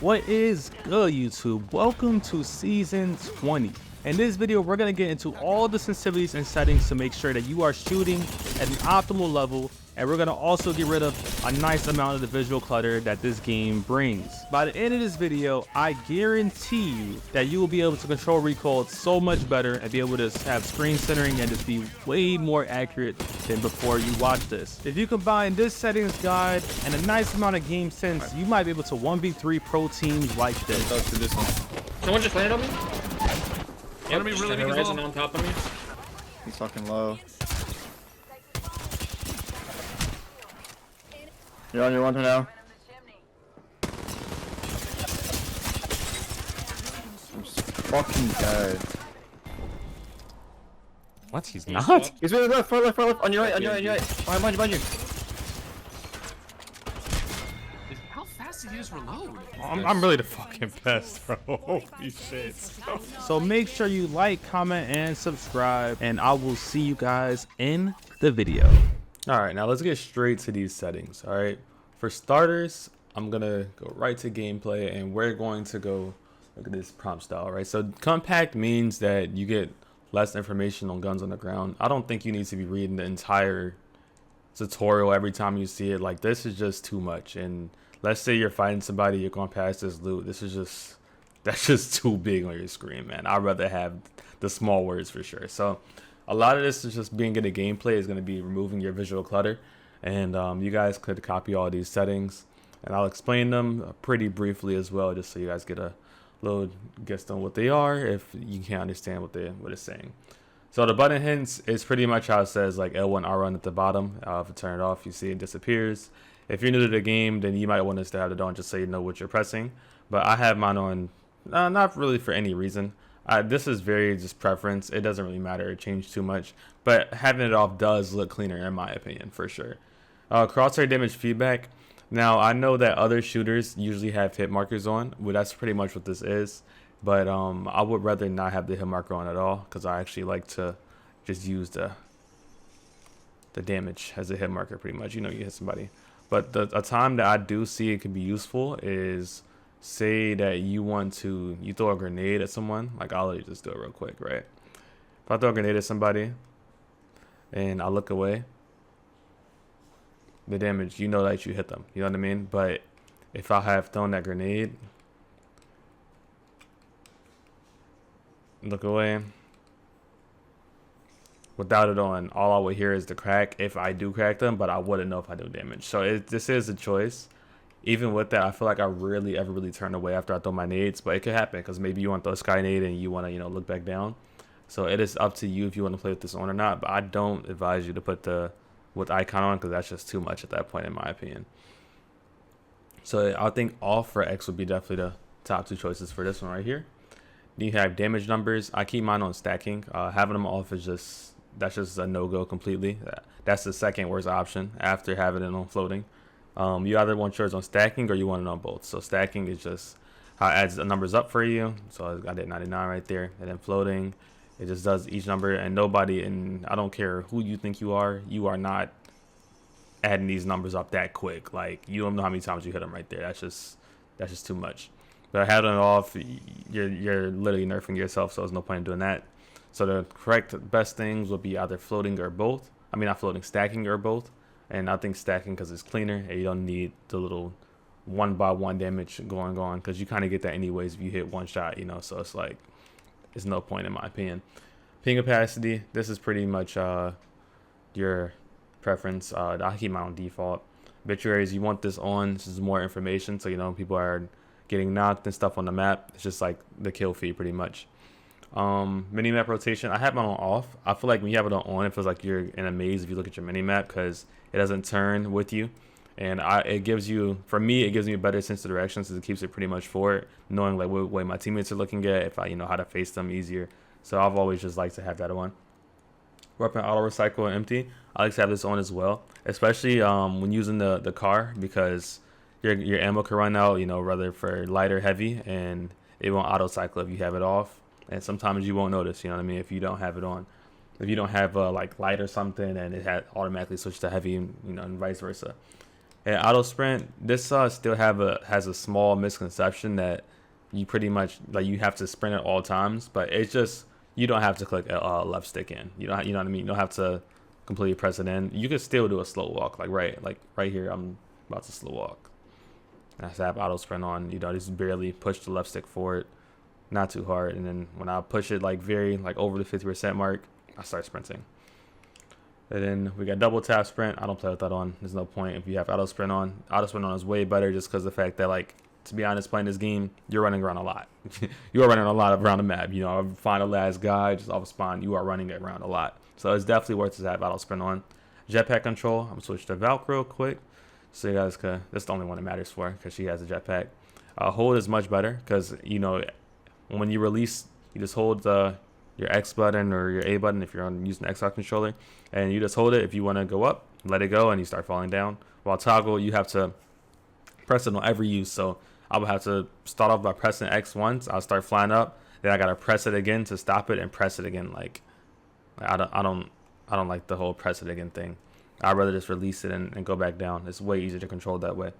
What is good, YouTube? Welcome to season 20. In this video, we're going to get into all the sensitivities and settings to make sure that you are shooting at an optimal level, and we're going to also get rid of a nice amount of the visual clutter that this game brings. By the end of this video, I guarantee you that you will be able to control recoil so much better and be able to have screen centering and just be way more accurate than before you watch this. If you combine this settings guide and a nice amount of game sense, you might be able to 1v3 pro teams like this. Go to this one. Someone just landed on me? Yep, really Rising on top of me. He's fucking low. You're on your one now. I'm fucking dead. What? He's not? He's really left, far left. On your right, on your right. Behind you. How fast did he just reload? I'm really the fucking best, bro. Holy shit. So make sure you like, comment, and subscribe, and I will see you guys in the video. All right, now let's get straight to these settings. All right, for starters, I'm gonna go right to gameplay, and we're going to go look at this prompt style. Right, so compact means that you get less information on guns on the ground. I don't think you need to be reading the entire tutorial every time you see it. Like, this is just too much. And let's say you're fighting somebody, you're going past this loot. That's just too big on your screen, man. I'd rather have the small words for sure. So a lot of this is just being in the gameplay is going to be removing your visual clutter. And you guys could copy all these settings, and I'll explain them pretty briefly as well, just so you guys get a little guess on what they are if you can't understand what it's saying. So the button hints is pretty much how it says, like L1, R1 at the bottom. If you turn it off, you see it disappears. If you're new to the game, then you might want us to have it on just so you know what you're pressing. But I have mine on, not really for any reason. This is very just preference. It doesn't really matter. It changed too much. But having it off does look cleaner in my opinion, for sure. Crosshair damage feedback. Now, I know that other shooters usually have hit markers on. Well, that's pretty much what this is. But I would rather not have the hit marker on at all, because I actually like to just use the damage as a hit marker pretty much. You know, you hit somebody. But a time that I do see it could be useful is, say that you throw a grenade at someone. Like, I'll just do it real quick, right? If I throw a grenade at somebody and I look away, the damage, you know that you hit them. You know what I mean? But if I have thrown that grenade, look away, without it on, all I would hear is the crack if I do crack them, but I wouldn't know if I do damage. So this is a choice. Even with that, I feel like I rarely ever really turn away after I throw my nades, but it could happen because maybe you want to throw a sky nade and you want to, look back down. So it is up to you if you want to play with this on or not, but I don't advise you to put with icon on, because that's just too much at that point in my opinion. So I think off for X would be definitely the top two choices for this one right here. Then you have damage numbers. I keep mine on stacking. Having them off is that's just a no-go completely. That's the second worst option after having it on floating. You either want yours on stacking or you want it on both. So stacking is just how it adds the numbers up for you. So I did 99 right there. And then floating, it just does each number, and I don't care who you think you are not adding these numbers up that quick. Like, you don't know how many times you hit them right there. That's just too much. But having it off, you're literally nerfing yourself, so there's no point in doing that. So the correct best things will be either floating or both. I mean, not floating, stacking or both. And I think stacking because it's cleaner and you don't need the little 1-by-1 damage going on, because you kind of get that anyways if you hit one shot, so it's like, it's no point in my opinion. Ping opacity, this is pretty much your preference. I keep mine on default. Obituaries, you want this on. This is more information, so people are getting knocked and stuff on the map. It's just like the kill feed pretty much. Mini map rotation, I have mine on off. I feel like when you have it on, it feels like you're in a maze if you look at your mini map, because it doesn't turn with you. And it gives me a better sense of direction, since it keeps it pretty much forward, knowing like what way my teammates are looking at, if I how to face them easier. So I've always just liked to have that on. Weapon auto recycle and empty, I like to have this on as well, especially when using the car, because your ammo can run out, whether for light or heavy, and it won't auto cycle if you have it off. And sometimes you won't notice, if you don't have it on. If you don't have like light or something, and it had automatically switched to heavy, and vice versa. And auto sprint, this still has a small misconception that you pretty much like you have to sprint at all times, but it's just you don't have to click left stick in. You don't, you know what I mean? You don't have to completely press it in. You can still do a slow walk, like right here. I'm about to slow walk. And I have auto sprint on. You know, just barely push the left stick forward, not too hard, and then when I push it like over the 50% mark, I start sprinting. And then we got double tap sprint. I don't play with that on. There's no point if you have auto sprint on. Auto sprint on is way better just because of the fact that, like, to be honest, playing this game, you're running around a lot. You are running a lot around the map. You know, find the last guy, just off a spawn. You are running around a lot. So it's definitely worth it to have auto sprint on. Jetpack control. I'm going to switch to Valk real quick. So you guys can, that's the only one it matters for because she has a jetpack. Hold is much better because, you know, when you release, you just hold your X button or your A button if you're using the Xbox controller, and you just hold it if you want to go up, let it go, and you start falling down. While toggle, you have to press it on every use. So I would have to start off by pressing X once. I'll start flying up, then I gotta press it again to stop it, and press it again. Like I don't like the whole press it again thing. I'd rather just release it and go back down. It's way easier to control that way.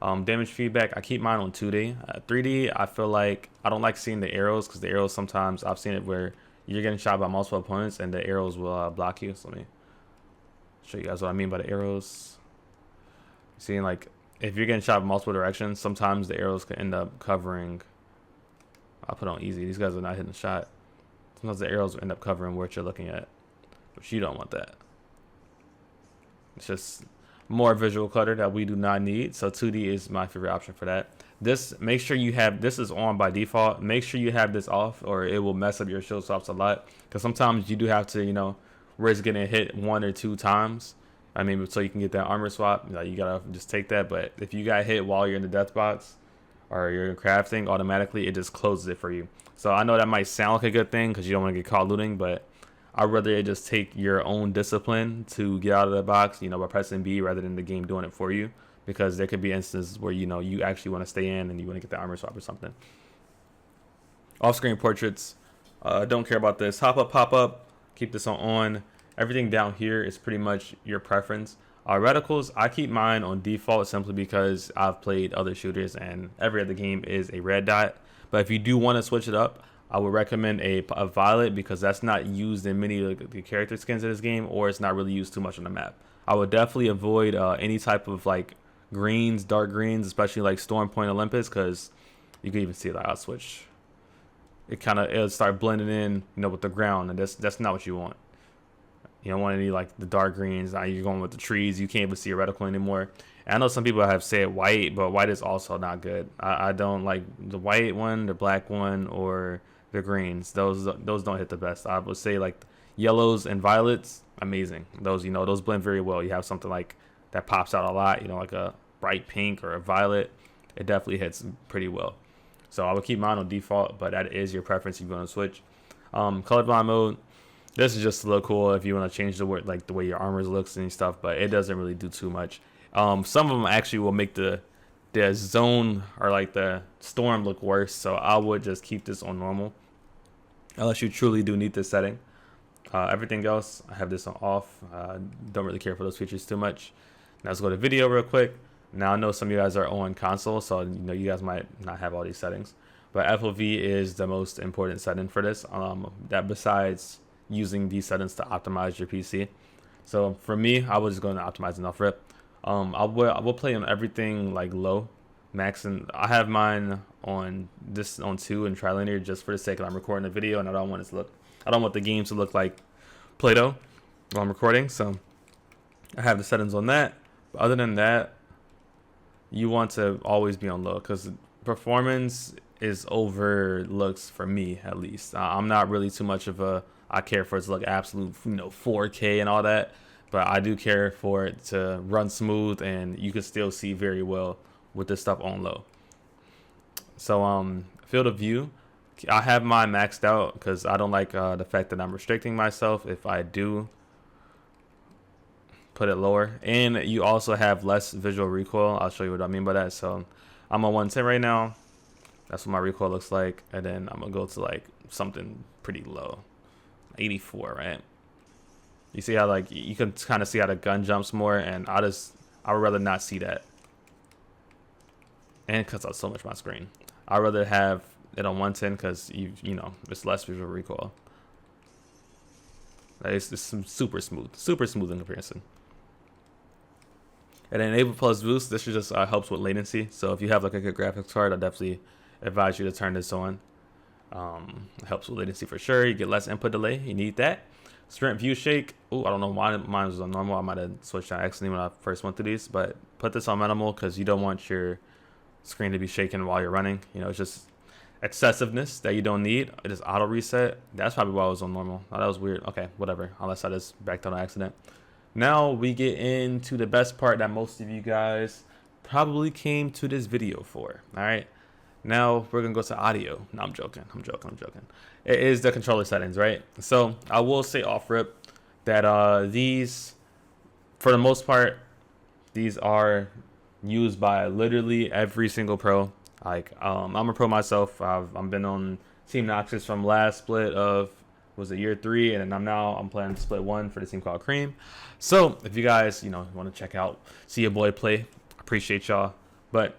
Damage feedback, I keep mine on 2D. 3D, I feel like I don't like seeing the arrows because the arrows sometimes, I've seen it where you're getting shot by multiple opponents and the arrows will block you. So let me show you guys what I mean by the arrows. Seeing like if you're getting shot by multiple directions, sometimes the arrows can end up covering. I'll put on easy. These guys are not hitting the shot. Sometimes the arrows will end up covering what you're looking at, but you don't want that. It's just more visual clutter that we do not need. So 2D is my favorite option for that. This, make sure you have, this is on by default. Make sure you have this off or it will mess up your shield swaps a lot. Because sometimes you do have to, you know, risk getting hit 1 or 2 times. I mean, so you can get that armor swap. You know, you gotta just take that. But if you got hit while you're in the death box or you're crafting, automatically it just closes it for you. So I know that might sound like a good thing because you don't want to get caught looting, but I'd rather just take your own discipline to get out of the box, you know, by pressing B rather than the game doing it for you. Because there could be instances where, you know, you actually want to stay in and you want to get the armor swap or something. Off-screen portraits, don't care about this. Hop up, pop up, keep this on. Everything down here is pretty much your preference. Reticles, I keep mine on default simply because I've played other shooters and every other game is a red dot. But if you do want to switch it up, I would recommend a violet because that's not used in many of the character skins in this game, or it's not really used too much on the map. I would definitely avoid any type of like greens, dark greens, especially like Storm Point Olympus, because you can even see like I'll switch. It'll start blending in, you know, with the ground, and that's not what you want. You don't want any like the dark greens. Now you're going with the trees. You can't even see a reticle anymore. And I know some people have said white, but white is also not good. I don't like the white one, the black one, or the greens. Those don't hit the best. I would say like yellows and violets, amazing. Those, you know, those blend very well. You have something like that pops out a lot, you know, like a bright pink or a violet. It definitely hits pretty well. So I would keep mine on default, but that is your preference if you want to switch. Colorblind mode, this is just to look cool if you want to change the word, like the way your armor looks and stuff, but it doesn't really do too much. Some of them actually will make the zone or like the storm look worse, so I would just keep this on normal unless you truly do need this setting. Everything else, I have this on off. Don't really care for those features too much. Now let's go to video real quick. Now I know some of you guys are on console, so you know you guys might not have all these settings, but FOV is the most important setting for this. That besides using these settings to optimize your PC. So for me, I was just going to optimize enough rip. I will play on everything like low, max, and I have mine on 2 and trilinear just for the sake of I'm recording the video and I don't want the game to look like Play-Doh while I'm recording. So I have the settings on that. But other than that, you want to always be on low because performance is overlooked for me at least. I'm not really too much of I care for it to look absolute, you know, 4K and all that, but I do care for it to run smooth and you can still see very well with this stuff on low. So field of view, I have mine maxed out because I don't like the fact that I'm restricting myself if I do put it lower. And you also have less visual recoil. I'll show you what I mean by that. So I'm on 110 right now. That's what my recoil looks like. And then I'm gonna go to like something pretty low, 84, right? You see how like you can kind of see how the gun jumps more, and I just I would rather not see that. And cuts out so much my screen. I'd rather have it on 110 because you know it's less visual recoil. It's super smooth in comparison. And then enable plus boost. This just helps with latency. So if you have like a good graphics card, I definitely advise you to turn this on. It helps with latency for sure. You get less input delay. You need that. Sprint view shake. Oh, I don't know why mine was on normal. I might have switched to accidentally when I first went through these, but put this on minimal because you don't want your screen to be shaking while you're running. You know, it's just excessiveness that you don't need. It is auto reset. That's probably why I was on normal. Oh, that was weird. Okay, whatever. Unless I just backed on accident. Now we get into the best part that most of you guys probably came to this video for. All right. Now we're gonna go to audio. No, I'm joking. It is the controller settings, right? So I will say off rip that these, for the most part, these are used by literally every single pro. Like I'm a pro myself. I've been on Team Noxus from last split of was it year 3, and then I'm playing split 1 for the team called Cream. So if you guys want to check out, see your boy play, appreciate y'all. But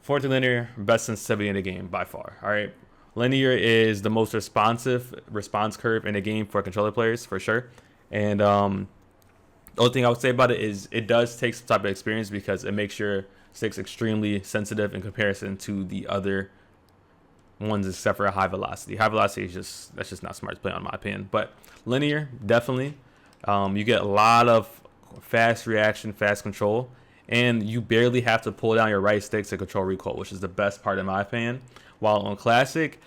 4-3 linear, best sensitivity in the game by far. All right, linear is the most responsive response curve in the game for controller players for sure. And the only thing I would say about it is it does take some type of experience because it makes your sticks extremely sensitive in comparison to the other ones except for high velocity. High velocity is that's just not smart to play on, in my opinion. But linear, definitely. You get a lot of fast reaction, fast control, and you barely have to pull down your right stick to control recoil, which is the best part in my opinion. While on classic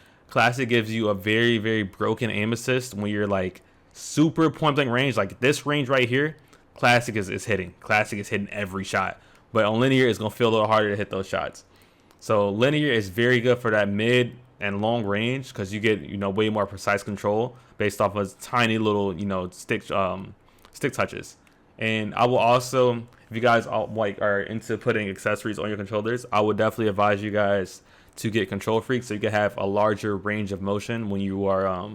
gives you a very, very broken aim assist when you're like super point blank range, like this range right here. Classic is hitting. Classic is hitting every shot. But on linear, it's gonna feel a little harder to hit those shots. So linear is very good for that mid and long range because you get way more precise control based off of tiny little stick touches. And I will also, if you guys are into putting accessories on your controllers, I would definitely advise you guys to get Control Freak so you can have a larger range of motion when you are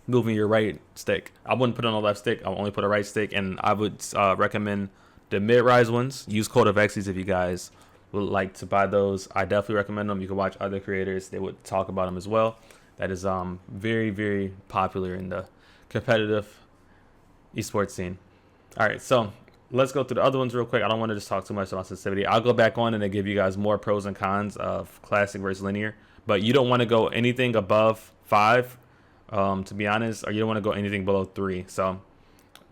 moving your right stick. I wouldn't put it on the left stick. I'll only put a right stick, and I would recommend the mid-rise ones. Use code Avexys if you guys would like to buy those. I definitely recommend them. You can watch other creators. They would talk about them as well. That is very, very popular in the competitive esports scene. All right, so let's go through the other ones real quick. I don't want to just talk too much about sensitivity. I'll go back on and then give you guys more pros and cons of classic versus linear. But you don't want to go anything above 5, to be honest, or you don't want to go anything below 3. So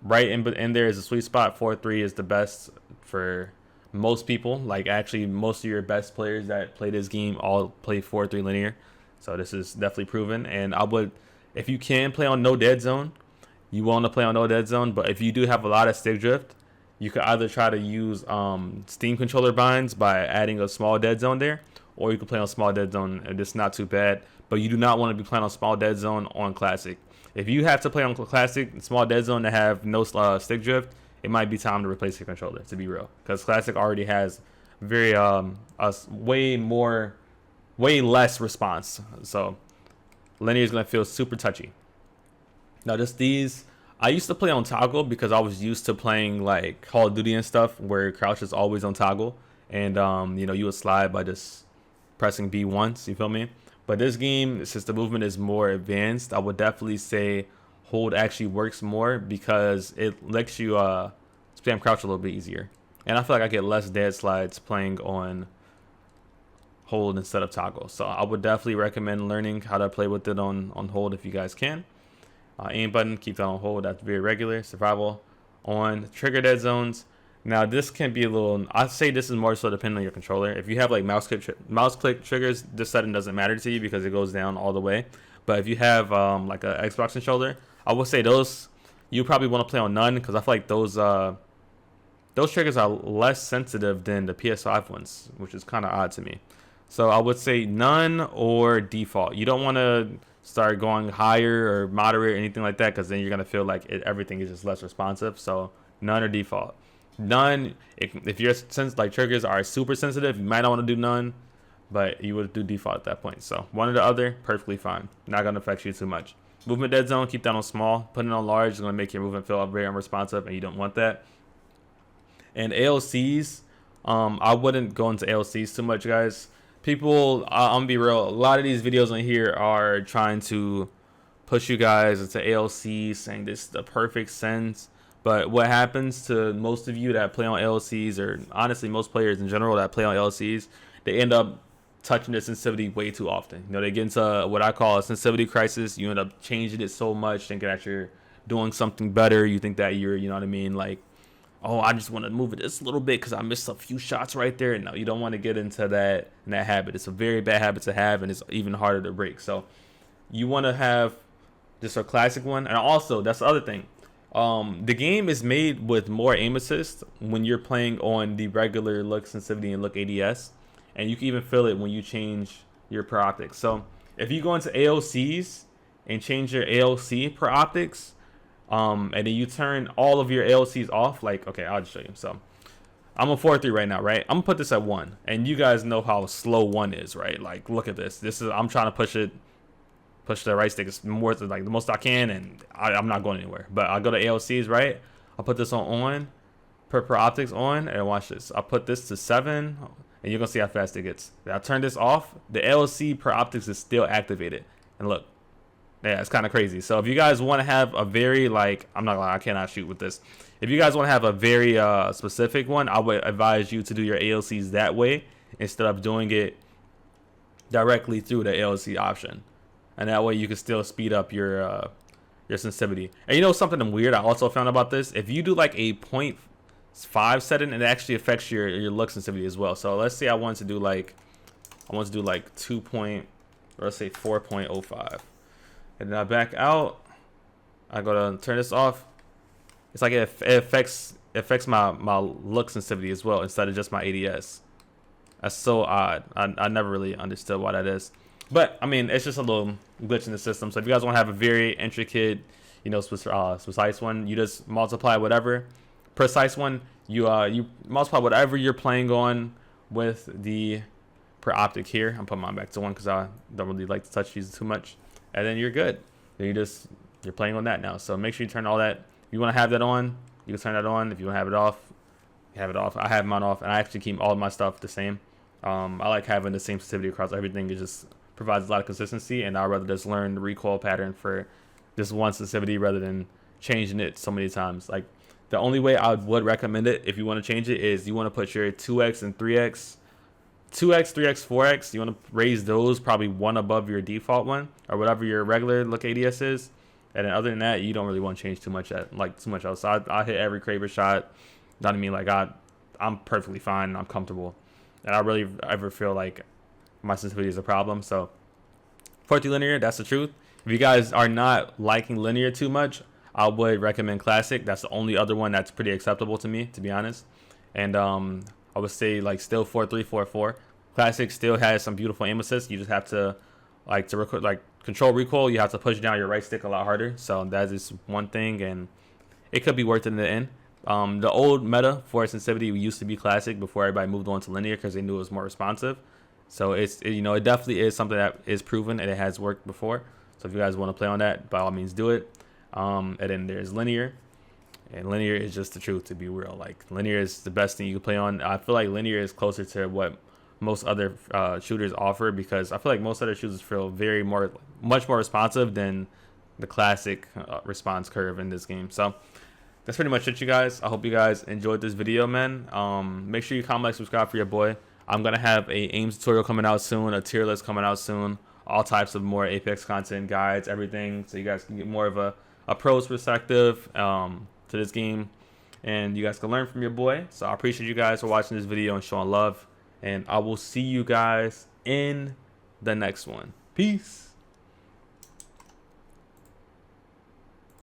right in there is a sweet spot. 4-3 is the best for most people. Like actually most of your best players that play this game all play 4-3 linear. So this is definitely proven. And I would, if you can play on no dead zone, you want to play on no dead zone. But if you do have a lot of stick drift, you could either try to use Steam controller binds by adding a small dead zone there, or you can play on small dead zone and it's not too bad. But you do not want to be playing on small dead zone on classic. If you have to play on classic small dead zone to have no stick drift, it might be time to replace your controller, to be real, because classic already has very way less response. So linear is gonna feel super touchy. Now just these, I used to play on toggle because I was used to playing like Call of Duty and stuff where crouch is always on toggle, and you would slide by just pressing B once. You feel me? But this game, since the movement is more advanced, I would definitely say hold actually works more because it lets you spam crouch a little bit easier. And I feel like I get less dead slides playing on hold instead of toggle. So I would definitely recommend learning how to play with it on hold if you guys can. Aim button, keep that on hold. That's very regular. Survival on. Trigger dead zones. Now this can be a little, I'd say this is more so depending on your controller. If you have like mouse click triggers, this setting doesn't matter to you because it goes down all the way. But if you have like an Xbox controller, I would say those you probably want to play on none because I feel like those triggers are less sensitive than the PS5 ones, which is kind of odd to me. So I would say none or default. You don't want to start going higher or moderate or anything like that because then you're going to feel like everything is just less responsive. So none or default. None, if your triggers are super sensitive, you might not want to do none, but you would do default at that point. So one or the other, perfectly fine. Not going to affect you too much. Movement dead zone, keep that on small. Putting it on large is going to make your movement feel very unresponsive, and you don't want that. And ALCs, I wouldn't go into ALCs too much, guys. People, I'm gonna be real. A lot of these videos on here are trying to push you guys into ALCs, saying this is the perfect sense. But what happens to most of you that play on ALCs, or honestly most players in general that play on ALCs, they end up touching their sensitivity way too often. You know, they get into what I call a sensitivity crisis. You end up changing it so much, thinking that you're doing something better. You think that you're, you know what I mean, like, oh, I just want to move it just a little bit because I missed a few shots right there. No, you don't want to get into that habit. It's a very bad habit to have, and it's even harder to break. So you want to have just a classic one. And also, that's the other thing. The game is made with more aim assist when you're playing on the regular look sensitivity and look ADS, and you can even feel it when you change your per optics. So if you go into ALCs and change your ALC per optics, and then you turn all of your ALCs off, like, okay, I'll just show you. So I'm on 4.3 right now, right? I'm gonna put this at 1, and you guys know how slow 1 is, right? Like, look at this. I'm trying to push the right stick as more, like the most I can, and I'm not going anywhere. But I'll go to ALCs, right? I'll put this on per optics on, and watch this. I'll put this to 7, and you're gonna see how fast it gets. I'll turn this off. The ALC per optics is still activated, and look, yeah, it's kind of crazy. So if you guys want to have a very, like, I'm not gonna, I cannot shoot with this. If you guys want to have a very specific one, I would advise you to do your ALCs that way instead of doing it directly through the ALC option. And that way you can still speed up your sensitivity. And you know something weird I also found about this? If you do like a 0.5 setting, it actually affects your look sensitivity as well. So let's say I want to do like 2 point, or let's say 4.05. And then I back out. I go to turn this off. It's like it affects my look sensitivity as well instead of just my ADS. That's so odd. I never really understood why that is. But I mean, it's just a little glitch in the system. So if you guys want to have a very intricate, you know, precise one, you just multiply whatever precise one. You multiply whatever you're playing on with the per optic here. I'm putting mine back to 1 because I don't really like to touch these too much. And then you're good. Then you're playing on that now. So make sure you turn all that. If you want to have that on, you can turn that on. If you want to have it off, you have it off. I have mine off, and I actually keep all of my stuff the same. I like having the same sensitivity across everything. It just provides a lot of consistency, and I'd rather just learn the recoil pattern for this one sensitivity rather than changing it so many times. Like, the only way I would recommend it if you want to change it is you want to put your 2x and 3x, 2x, 3x, 4x. You want to raise those probably 1 above your default one or whatever your regular look ADS is. And then other than that, you don't really want to change too much else. So I hit every Kraber shot. Know what I mean? Like, I'm perfectly fine. I'm comfortable. And I really ever feel like my sensitivity is a problem. So 4.3 linear, that's the truth. If you guys are not liking linear too much, I would recommend classic. That's the only other one that's pretty acceptable to me, to be honest. And I would say like still 4.3, 4.4. Classic still has some beautiful aim assist. You just have to control recoil. You have to push down your right stick a lot harder. So that is one thing, and it could be worth it in the end. The old meta for sensitivity used to be classic before everybody moved on to linear because they knew it was more responsive. So it definitely is something that is proven and it has worked before. So if you guys want to play on that, by all means do it. And then there's linear, and linear is just the truth, to be real. Like, linear is the best thing you can play on. I feel like linear is closer to what most other shooters offer, because I feel like most other shooters feel much more responsive than the classic response curve in this game. So that's pretty much it, you guys. I hope you guys enjoyed this video, man. Make sure you comment, like, subscribe for your boy. I'm gonna have a AIMS tutorial coming out soon, a tier list coming out soon, all types of more Apex content, guides, everything, so you guys can get more of a pro's perspective to this game, and you guys can learn from your boy. So I appreciate you guys for watching this video and showing love, and I will see you guys in the next one. Peace.